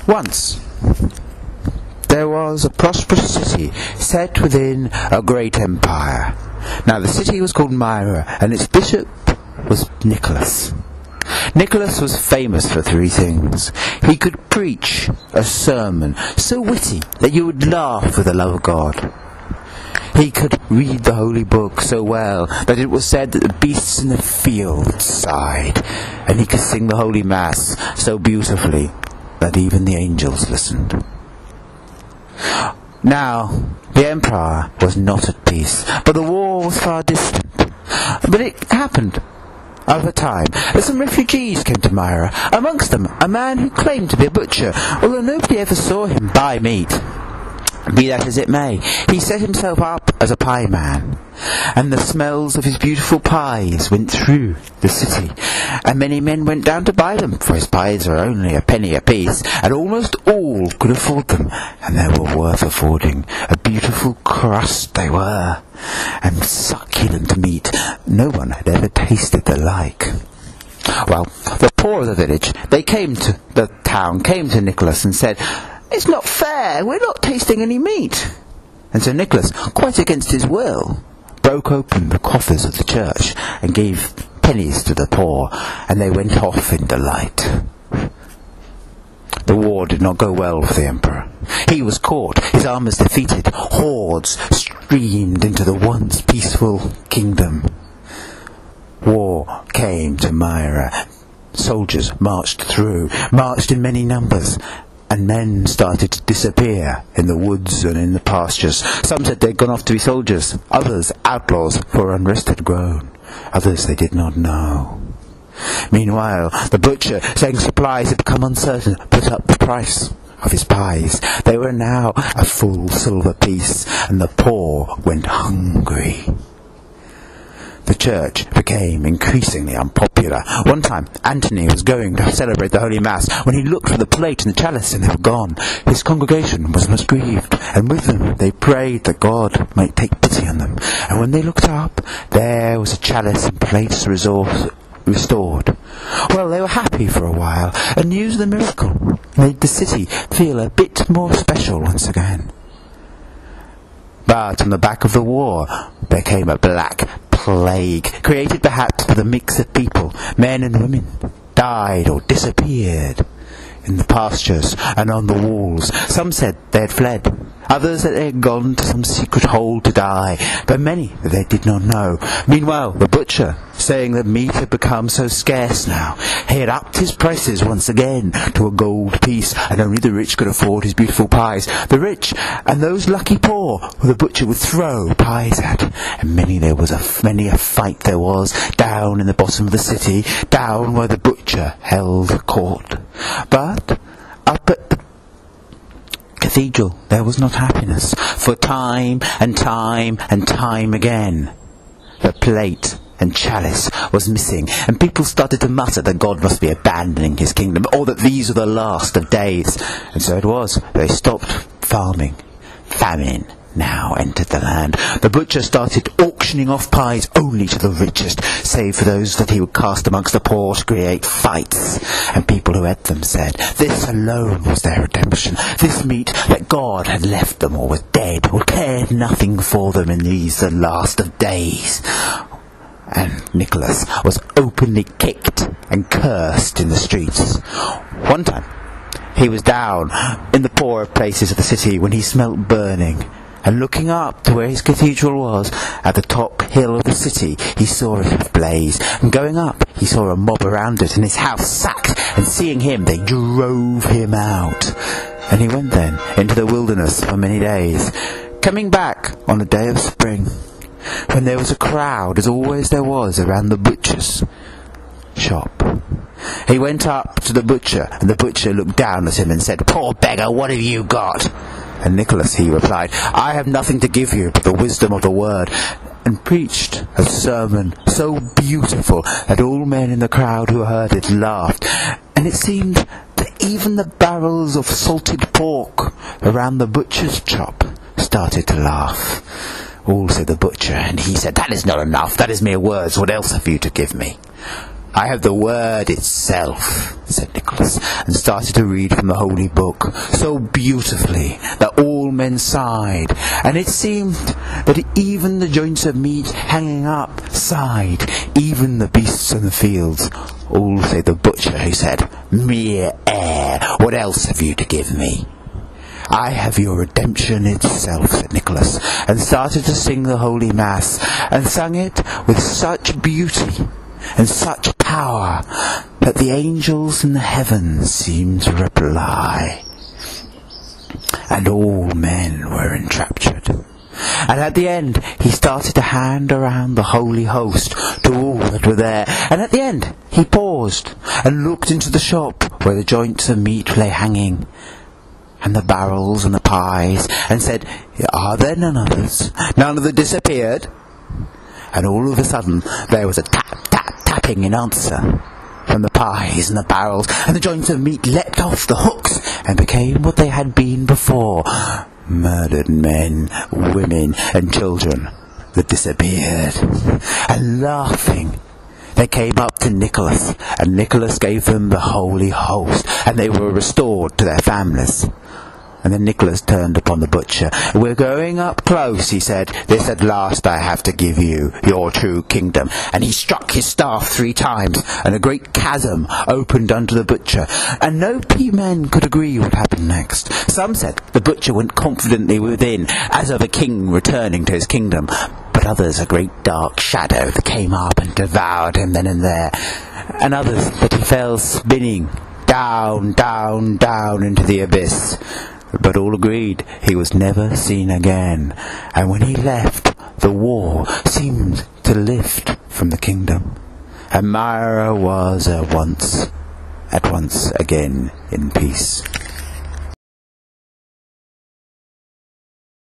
Once there was a prosperous city set within a great empire. Now the city was called Myra, and its bishop was Nicholas. Nicholas was famous for three things. He could preach a sermon so witty that you would laugh with the love of God. He could read the holy book so well that it was said that the beasts in the field sighed, and he could sing the holy mass so beautifully that even the angels listened. Now, the empire was not at peace, but the war was far distant. But it happened over time that some refugees came to Myra, amongst them a man who claimed to be a butcher, although nobody ever saw him buy meat. Be that as it may, he set himself up as a pie man, and the smells of his beautiful pies went through the city, and many men went down to buy them, for his pies were only a penny apiece, and almost all could afford them, and they were worth affording. A beautiful crust they were, and succulent meat. No one had ever tasted the like. Well, the poor of the village, they came to the town, came to Nicholas and said, "It's not fair, we're not tasting any meat." And so Nicholas, quite against his will, broke open the coffers of the church and gave pennies to the poor, and they went off in delight. The war did not go well for the emperor. He was caught, his armies defeated, hordes streamed into the once peaceful kingdom. War came to Myra. Soldiers marched through, marched in many numbers, and men started to disappear in the woods and in the pastures. Some said they'd gone off to be soldiers, others outlaws, for unrest had grown, others they did not know. Meanwhile, the butcher, saying supplies had become uncertain, put up the price of his pies. They were now a full silver piece, and the poor went hungry. The church became increasingly unpopular. One time, Antony was going to celebrate the Holy Mass when he looked for the plate and the chalice, and they were gone. His congregation was much grieved, and with them they prayed that God might take pity on them. And when they looked up, there was a chalice and plates restored. Well, they were happy for a while, and news of the miracle made the city feel a bit more special once again. But on the back of the war, there came a black plague, created perhaps by the mix of people. Men and women died or disappeared in the pastures and on the walls. Some said they had fled, others that they had gone to some secret hole to die, but many that they did not know. Meanwhile, the butcher, saying that meat had become so scarce now, he had upped his prices once again to a gold piece, and only the rich could afford his beautiful pies. The rich and those lucky poor who the butcher would throw pies at, and many a fight there was down in the bottom of the city, down where the butcher held court. But up at the cathedral there was not happiness, for time and time and time again the plate and chalice was missing, and people started to mutter that God must be abandoning his kingdom, or that these were the last of days. And so it was. They stopped farming. Famine now entered the land. The butcher started auctioning off pies only to the richest, save for those that he would cast amongst the poor to create fights. And people who ate them said this alone was their redemption. This meat that God had left them or was dead or cared nothing for them in these the last of days. And Nicholas was openly kicked and cursed in the streets. One time he was down in the poorer places of the city when he smelt burning, and looking up to where his cathedral was, at the top hill of the city, he saw it ablaze, and going up he saw a mob around it, and his house sacked, and seeing him they drove him out. And he went then into the wilderness for many days, coming back on a day of spring, when there was a crowd, as always there was, around the butcher's shop. He went up to the butcher, and the butcher looked down at him and said, "Poor beggar, what have you got?" And Nicholas, he replied, "I have nothing to give you but the wisdom of the word," and preached a sermon so beautiful that all men in the crowd who heard it laughed, and it seemed that even the barrels of salted pork around the butcher's shop started to laugh. "All," said the butcher, and he said, "That is not enough, that is mere words, what else have you to give me?" I have the word itself, said Nicholas, and started to read from the holy book, so beautifully that all men sighed, and it seemed that even the joints of meat hanging up sighed, even the beasts in the fields, all save the butcher, who said, mere air, what else have you to give me? I have your redemption itself, said Nicholas, and started to sing the holy mass, and sang it with such beauty and such power that the angels in the heavens seemed to reply, and all men were enraptured. And at the end he started to hand around the holy host to all that were there, and at the end he paused and looked into the shop where the joints of meat lay hanging, and the barrels and the pies, and said, are there none others? None of them disappeared? And all of a sudden there was a tap, tap, tapping in answer from the pies and the barrels, and the joints of meat leapt off the hooks and became what they had been before, murdered men, women, and children that disappeared. And laughing, they came up to Nicholas, and Nicholas gave them the holy host, and they were restored to their families. And then Nicholas turned upon the butcher. We're going up close, he said. This at last I have to give you, your true kingdom. And he struck his staff 3 times, and a great chasm opened unto the butcher. And no piemman could agree what happened next. Some said the butcher went confidently within, as of a king returning to his kingdom. But others a great dark shadow that came up and devoured him then and there. And others that he fell spinning down, down, down into the abyss. But all agreed he was never seen again, and when he left, the war seemed to lift from the kingdom, and Myra was at once again in peace.